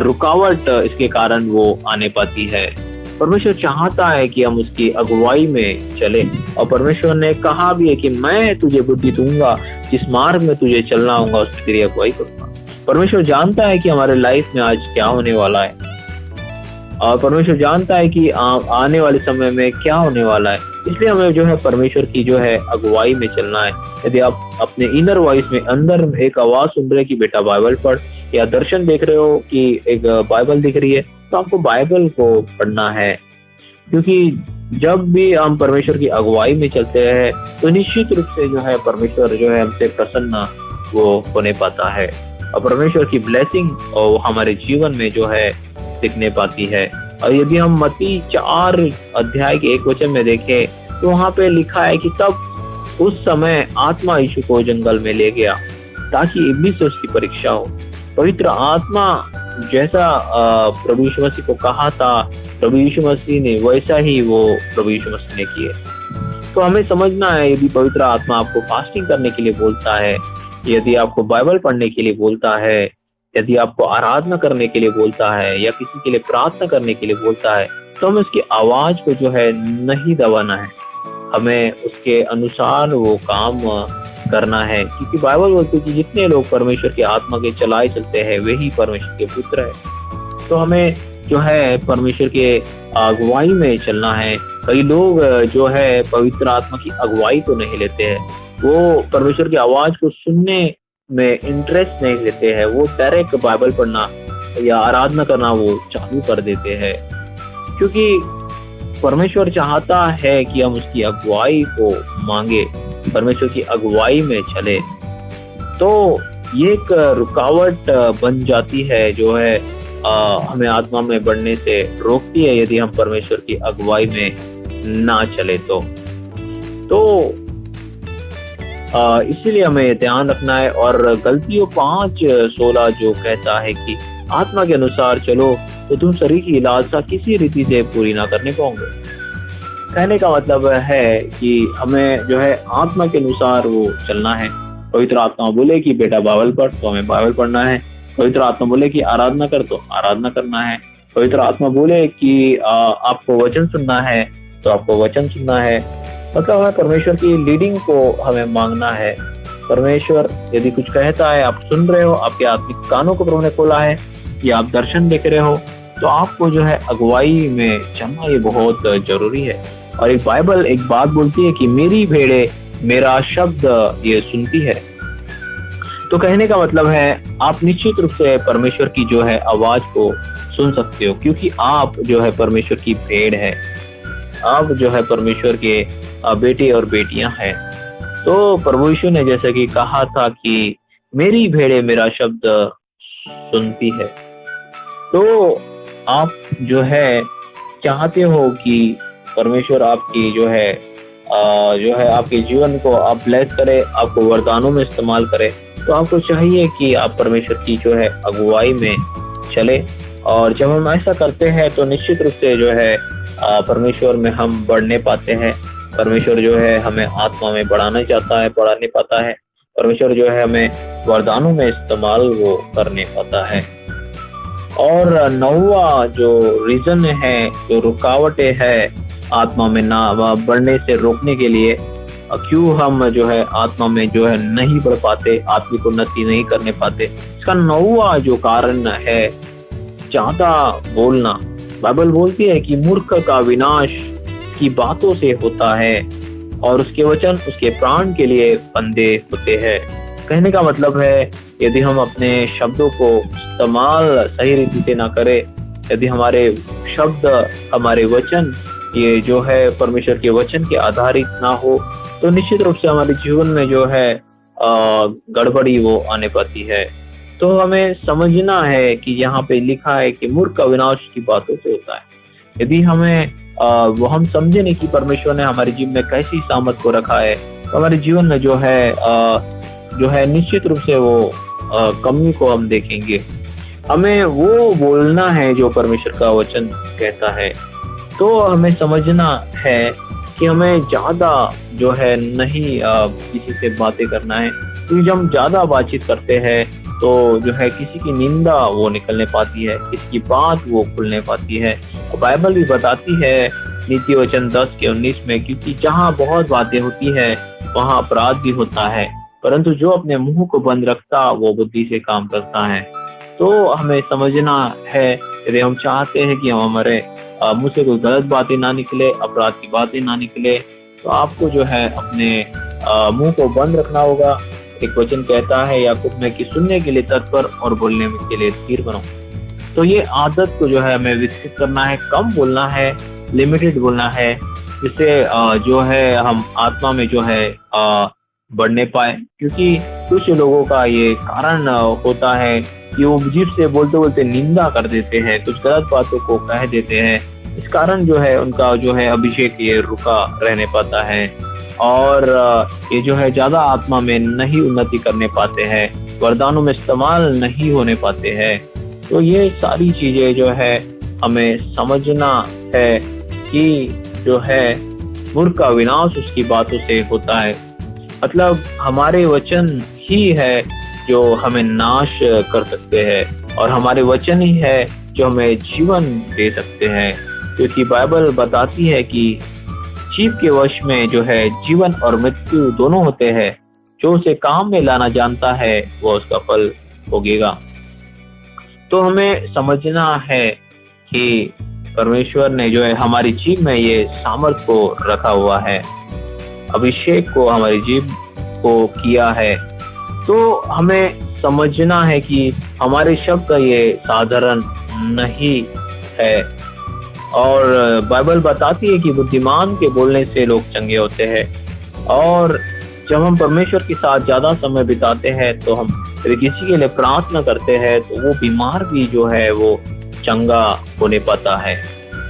रुकावट इसके कारण वो आने पाती है। परमेश्वर चाहता है कि हम उसकी अगुवाई में चले, और परमेश्वर ने कहा भी है कि मैं तुझे बुद्धि दूंगा, जिस मार्ग में तुझे चलना होगा उसकी तेरी अगुवाई करूंगा। परमेश्वर जानता है कि हमारे लाइफ में आज क्या होने वाला है, और परमेश्वर जानता है कि आने वाले समय में क्या होने वाला है। इसलिए हमें जो है परमेश्वर की जो है अगुवाई में चलना है। यदि आप अपने इनर वॉइस में, अंदर एक आवाज सुन रहे कि बेटा बाइबल पढ़, या दर्शन देख रहे हो कि एक बाइबल दिख रही है, तो आपको बाइबल को पढ़ना है। क्योंकि जब भी हम परमेश्वर की अगुवाई में चलते हैं, तो निश्चित रूप से जो है परमेश्वर जो है हमसे प्रसन्न वो होने पाता है, और परमेश्वर की ब्लेसिंग और हमारे जीवन में जो है दिखने पाती है। और यदि हम मत्ती 4:1 में देखें, तो वहाँ पे लिखा है कि तब उस समय आत्मा यीशु को जंगल में ले गया ताकि इब्लीस से उसकी परीक्षा हो। पवित्र आत्मा जैसा प्रभु यीशु मसीह को कहा था, प्रभु यीशु मसीह ने वैसा ही वो प्रभु यीशु मसीह ने किए। तो हमें समझना है, यदि पवित्र आत्मा आपको फास्टिंग करने के लिए बोलता है, यदि आपको बाइबल पढ़ने के लिए बोलता है, यदि आपको आराधना करने के लिए बोलता है, या किसी के लिए प्रार्थना करने के लिए बोलता है, तो हमें उसकी आवाज को जो है नहीं दबाना है। हमें उसके अनुसार वो काम करना है, क्योंकि बाइबल बोलती है कि जितने लोग परमेश्वर की आत्मा के चलाए चलते हैं वही परमेश्वर के पुत्र है। तो हमें जो है परमेश्वर के अगुवाई में चलना है। कई लोग जो है पवित्र आत्मा की अगुवाई तो नहीं लेते हैं, वो परमेश्वर की आवाज को सुनने में इंटरेस्ट नहीं लेते हैं, वो डायरेक्ट बाइबल पढ़ना या आराधना करना वो चालू कर देते हैं, क्योंकि परमेश्वर चाहता है कि हम उसकी अगुवाई को मांगे, परमेश्वर की अगुवाई में चले। तो ये एक रुकावट बन जाती है जो है हमें आत्मा में बढ़ने से रोकती है यदि हम परमेश्वर की अगुवाई में ना चले तो इसीलिए हमें ध्यान रखना है। और गलतियों 5:16 जो कहता है कि आत्मा के अनुसार चलो तो तुम शरीर की लालसा किसी रीति से पूरी ना करने पाओगे। कहने का मतलब है कि हमें जो है आत्मा के अनुसार वो चलना है। पवित्र आत्मा बोले कि बेटा बाइबल पढ़ तो हमें बाइबल पढ़ना है। पवित्र आत्मा बोले कि आराधना कर तो आराधना करना है। पवित्र आत्मा बोले कि आपको वचन सुनना है तो आपको वचन सुनना है। मतलब हमें परमेश्वर की लीडिंग को हमें मांगना है। परमेश्वर यदि कुछ कहता है, आप सुन रहे हो, आपके आत्मिक कानों को प्रभु ने खोला है या आप दर्शन देख रहे हो, तो आपको जो है अगुवाई में चलना ये बहुत जरूरी है। और एक बाइबल एक बात बोलती है कि मेरी भेड़े मेरा शब्द ये सुनती है। तो कहने का मतलब है आप निश्चित रूप से परमेश्वर की जो है आवाज को सुन सकते हो, क्योंकि आप जो है परमेश्वर की भेड़ है, आप जो है परमेश्वर के बेटे और बेटियां हैं। तो प्रभु यीशु ने जैसे कि कहा था कि मेरी भेड़े मेरा शब्द सुनती है। तो आप जो है चाहते हो कि परमेश्वर आपकी जो है आपके जीवन को आप ब्लेस करे, आपको वरदानों में इस्तेमाल करे, तो आपको चाहिए कि आप परमेश्वर की जो है अगुवाई में चले। और जब हम ऐसा करते हैं तो निश्चित रूप से जो है परमेश्वर में हम बढ़ने पाते हैं। परमेश्वर जो है हमें आत्मा में बढ़ाना चाहता है, बढ़ा नहीं पाता है। परमेश्वर जो है हमें वरदानों में इस्तेमाल वो करने पाता है। और 9वां जो रीजन है, जो रुकावटें है आत्मा में ना बढ़ने से रोकने के लिए, क्यों हम जो है आत्मा में जो है नहीं बढ़ पाते, आत्मिक उन्नति नहीं करने पाते, इसका 9वां जो कारण है ज्यादा बोलना। बाइबल बोलती है कि मूर्ख का विनाश की बातों से होता है और उसके वचन उसके प्राण के लिए फंदे होते हैं। कहने का मतलब है यदि हम अपने शब्दों को इस्तेमाल सही रीति से ना करें, यदि हमारे शब्द, हमारे वचन ये जो है परमेश्वर के वचन के आधारित ना हो, तो निश्चित रूप से हमारे जीवन में जो है गड़बड़ी वो आने पाती है। तो हमें समझना है कि यहाँ पे लिखा है कि मूर्ख का विनाश की बातों से होता है। यदि हमें वो हम समझे नहीं कि परमेश्वर ने हमारे जीवन में कैसी सामर्थ को रखा है, तो हमारे जीवन में जो है निश्चित रूप से वो कमी को हम देखेंगे। हमें वो बोलना है जो परमेश्वर का वचन कहता है। तो हमें समझना है कि हमें ज्यादा जो है नहीं किसी से बातें करना है, क्योंकि जब हम ज्यादा बातचीत करते हैं तो जो है किसी की निंदा वो निकलने पाती है, किसी की बात वो खुलने पाती है। बाइबल भी बताती है नीति वचन 10:19 में, क्योंकि जहाँ बहुत बातें होती है वहाँ अपराध भी होता है, परंतु जो अपने मुंह को बंद रखता वो बुद्धि से काम करता है। तो हमें समझना है यदि हम चाहते हैं कि हम हमारे मुंह से कोई गलत बातें ना निकले, अपराध की बातें ना निकले, तो आपको जो है अपने मुंह को बंद रखना होगा। एक वचन कहता है याकूब में कि सुनने के लिए तत्पर और बोलने के लिए धीर बनो। तो ये आदत को जो है हमें विकसित करना है, कम बोलना है, लिमिटेड बोलना है, जिससे जो है हम आत्मा में जो है बढ़ने पाए। क्योंकि कुछ लोगों का ये कारण होता है कि वो जीभ से बोलते बोलते निंदा कर देते हैं, कुछ गलत बातों को कह देते हैं। इस कारण जो है उनका जो है अभिषेक ये रुका रहने पाता है और ये जो है ज्यादा आत्मा में नहीं उन्नति करने पाते हैं, वरदानों में इस्तेमाल नहीं होने पाते हैं। तो ये सारी चीजें जो है हमें समझना है कि जो है मूर्ख का विनाश उसकी बातों से होता है। मतलब हमारे वचन ही है जो हमें नाश कर सकते हैं और हमारे वचन ही है जो हमें जीवन दे सकते हैं। क्योंकि बाइबल बताती है कि जीव के वश में जो है जीवन और मृत्यु दोनों होते हैं, जो उसे काम में लाना जानता है वो उसका फल भोगेगा। तो हमें समझना है कि परमेश्वर ने जो है हमारी जीभ में ये सामर्थ को रखा हुआ है, अभिषेक को हमारी जीभ को किया है। तो हमें समझना है कि हमारे शब्द ये साधारण नहीं है, और बाइबल बताती है कि बुद्धिमान के बोलने से लोग चंगे होते हैं। और जब हम परमेश्वर के साथ ज्यादा समय बिताते हैं तो हम यदि किसी के लिए प्रार्थना करते हैं तो वो बीमार भी जो है वो चंगा होने पाता है।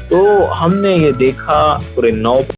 तो हमने ये देखा पूरे 9